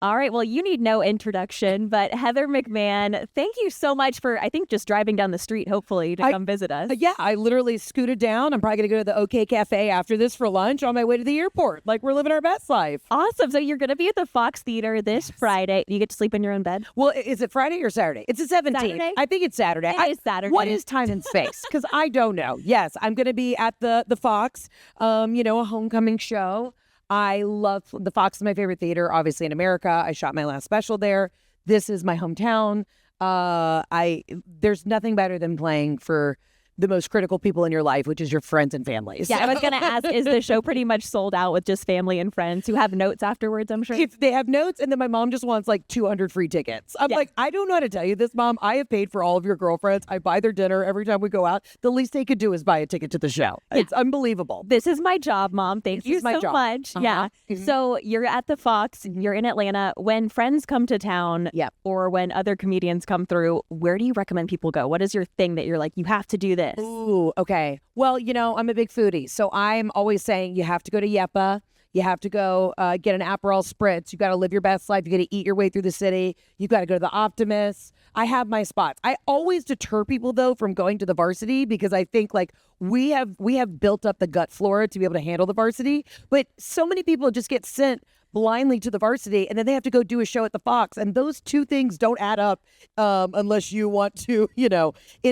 All right. Well, you need no introduction, but Heather McMahan, thank you so much for, I think, just driving down the street, hopefully, to come visit us. Yeah, I literally scooted down. I'm probably going to go to the OK Cafe after this for lunch on my way to the airport. Like, we're living our best life. Awesome. So you're going to be at the Fox Theater this Friday. You get to sleep in your own bed? Well, is it Friday or Saturday? It's the 17th. Saturday? I think it's Saturday. It is Saturday. What is time and space? Because I don't know. Yes, I'm going to be at the Fox, a homecoming show. I love the Fox is my favorite theater, obviously in America. I shot my last special there. This is my hometown. There's nothing better than playing for the most critical people in your life, which is your friends and families. Yeah, I was going to ask, is the show pretty much sold out with just family and friends who have notes afterwards, I'm sure? If they have notes, and then my mom just wants like 200 free tickets. I'm like, I don't know how to tell you this, Mom. I have paid for all of your girlfriends. I buy their dinner every time we go out. The least they could do is buy a ticket to the show. Yeah. It's unbelievable. This is my job, Mom. Thank you so much. Yeah. Mm-hmm. So you're at the Fox. You're in Atlanta. When friends come to town or when other comedians come through, where do you recommend people go? What is your thing that you're like, you have to do this? Ooh, okay. Well, I'm a big foodie, so I'm always saying you have to go to Yepa. You have to go get an Aperol Spritz. You got to live your best life. You got to eat your way through the city. You got to go to the Optimist. I have my spots. I always deter people though from going to the Varsity because I think like we have built up the gut flora to be able to handle the Varsity, but so many people just get sent blindly to the Varsity and then they have to go do a show at the Fox, and those two things don't add up unless you want to end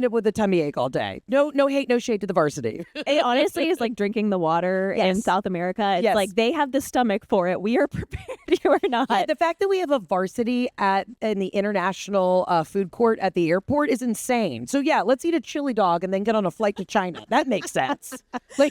up with a tummy ache all day. No hate, no shade to the Varsity. It honestly is like drinking the water in South America. It's like they have the stomach for it. We are prepared. You are not. Yeah, the fact that we have a Varsity in the international food court at the airport is insane. So yeah, let's eat a chili dog and then get on a flight to China. That makes sense.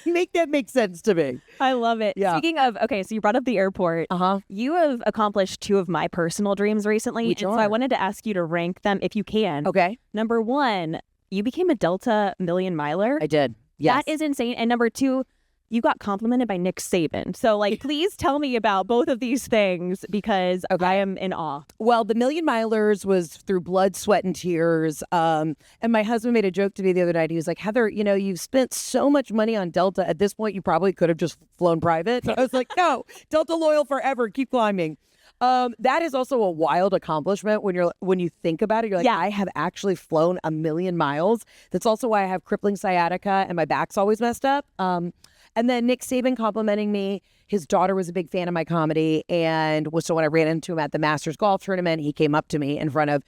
Make that make sense to me. I love it. Yeah. Speaking of, okay, so you brought up the airport. You have accomplished two of my personal dreams recently. So I wanted to ask you to rank them if you can. Okay. Number one, you became a Delta Million Miler. I did. Yes. That is insane. And number two, you got complimented by Nick Saban. So please tell me about both of these things because I am in awe. Well, the Million Milers was through blood, sweat, and tears. And my husband made a joke to me the other night. He was like, Heather, you've spent so much money on Delta. At this point, you probably could have just flown private. So I was like, no, Delta loyal forever. Keep climbing. That is also a wild accomplishment when you think about it. You're like, I have actually flown 1 million miles. That's also why I have crippling sciatica and my back's always messed up. And then Nick Saban complimenting me. His daughter was a big fan of my comedy. And so when I ran into him at the Masters golf tournament, he came up to me in front of,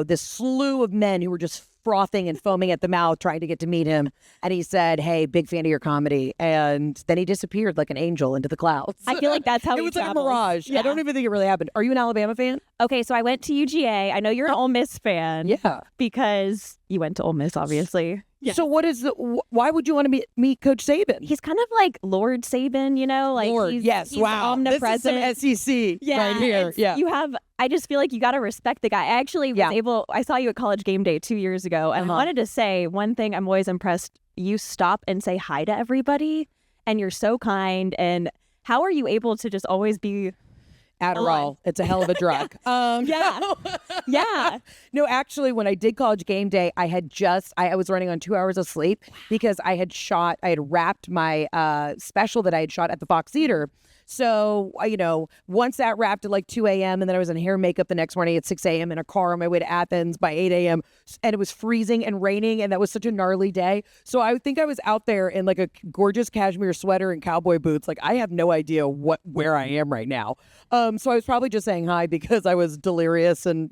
this slew of men who were just frothing and foaming at the mouth trying to get to meet him. And he said, hey, big fan of your comedy. And then he disappeared like an angel into the clouds. I feel like that's how it was like a mirage. Yeah. I don't even think it really happened. Are you an Alabama fan? Okay, so I went to UGA. I know you're an Ole Miss fan. Yeah. Because you went to Ole Miss, obviously. Yeah. So why would you want to meet Coach Saban? He's kind of like Lord Saban, Lord, he's wow. omnipresent. This is some SEC right here. Yeah. I just feel like you got to respect the guy. I actually I saw you at College Game Day 2 years ago, and I wanted to say one thing I'm always impressed. You stop and say hi to everybody, and you're so kind. And how are you able to just always be Adderall? It's a hell of a drug. Yeah. No, actually, when I did College Game Day, I was running on 2 hours of sleep because I had wrapped my special that I had shot at the Fox Theater. So, once that wrapped at like 2 a.m. and then I was in hair and makeup the next morning at 6 a.m. in a car on my way to Athens by 8 a.m. and it was freezing and raining and that was such a gnarly day. So I think I was out there in like a gorgeous cashmere sweater and cowboy boots. Like I have no idea where I am right now. So I was probably just saying hi because I was delirious and,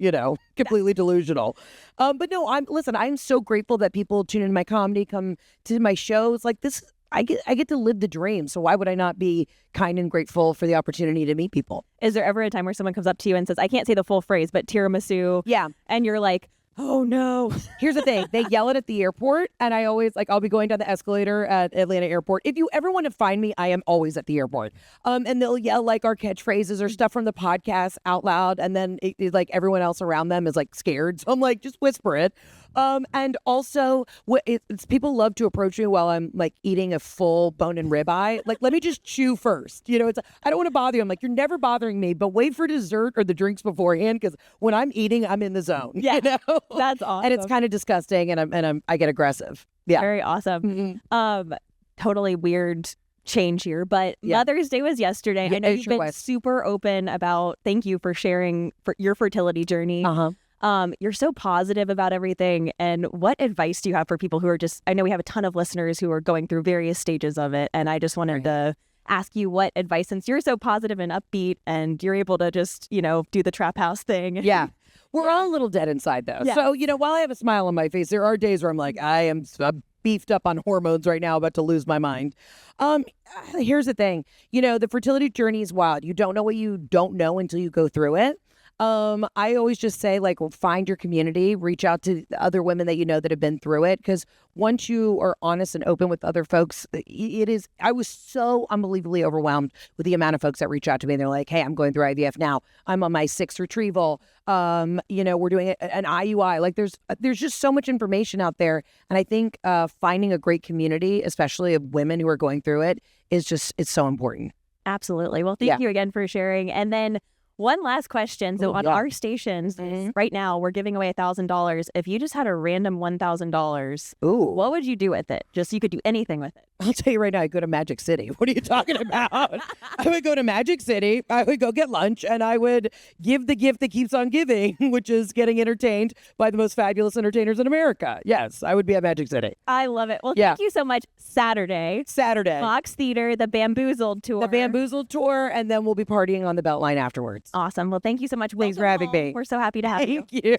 completely delusional. But no, I'm so grateful that people tune in my comedy, come to my shows like this. I get to live the dream. So why would I not be kind and grateful for the opportunity to meet people? Is there ever a time where someone comes up to you and says, I can't say the full phrase, but tiramisu? Yeah. And you're like, oh no. Here's the thing. They yell it at the airport and I always I'll be going down the escalator at Atlanta airport. If you ever want to find me, I am always at the airport. And they'll yell like our catchphrases or stuff from the podcast out loud. And then like everyone else around them is like scared. So I'm like, just whisper it. And also people love to approach me while I'm like eating a full bone and ribeye. Like, let me just chew first. I don't want to bother you. I'm like, you're never bothering me, but wait for dessert or the drinks beforehand. Cause when I'm eating, I'm in the zone. Yeah. That's awesome. And it's kind of disgusting. And I get aggressive. Yeah. Very awesome. Mm-hmm. Totally weird change here, but Mother's Day was yesterday. I know you've been super open about, thank you for sharing your fertility journey. You're so positive about everything. And what advice do you have for people who are just, I know we have a ton of listeners who are going through various stages of it. And I just wanted to ask you what advice, since you're so positive and upbeat and you're able to just, do the trap house thing. Yeah. We're all a little dead inside though. Yeah. So, while I have a smile on my face, there are days where I'm like, I'm beefed up on hormones right now, about to lose my mind. Here's the thing, the fertility journey is wild. You don't know what you don't know until you go through it. I always just say, find your community, reach out to other women that that have been through it. Because once you are honest and open with other folks, I was so unbelievably overwhelmed with the amount of folks that reach out to me. And they're like, hey, I'm going through IVF now. I'm on my 6th retrieval. We're doing an IUI. There's just so much information out there. And I think finding a great community, especially of women who are going through it, it's so important. Absolutely. Well, thank you again for sharing. And then one last question. So on our stations right now, we're giving away $1,000. If you just had a random $1,000, what would you do with it? Just, you could do anything with it. I'll tell you right now, I'd go to Magic City. What are you talking about? I would go to Magic City. I would go get lunch, and I would give the gift that keeps on giving, which is getting entertained by the most fabulous entertainers in America. Yes, I would be at Magic City. I love it. Well, thank you so much. Saturday. Fox Theater, the Bamboozled Tour. The Bamboozled Tour, and then we'll be partying on the Beltline afterwards. Awesome. Well, thank you so much. Thanks for having me. We're so happy to have you. Thank you.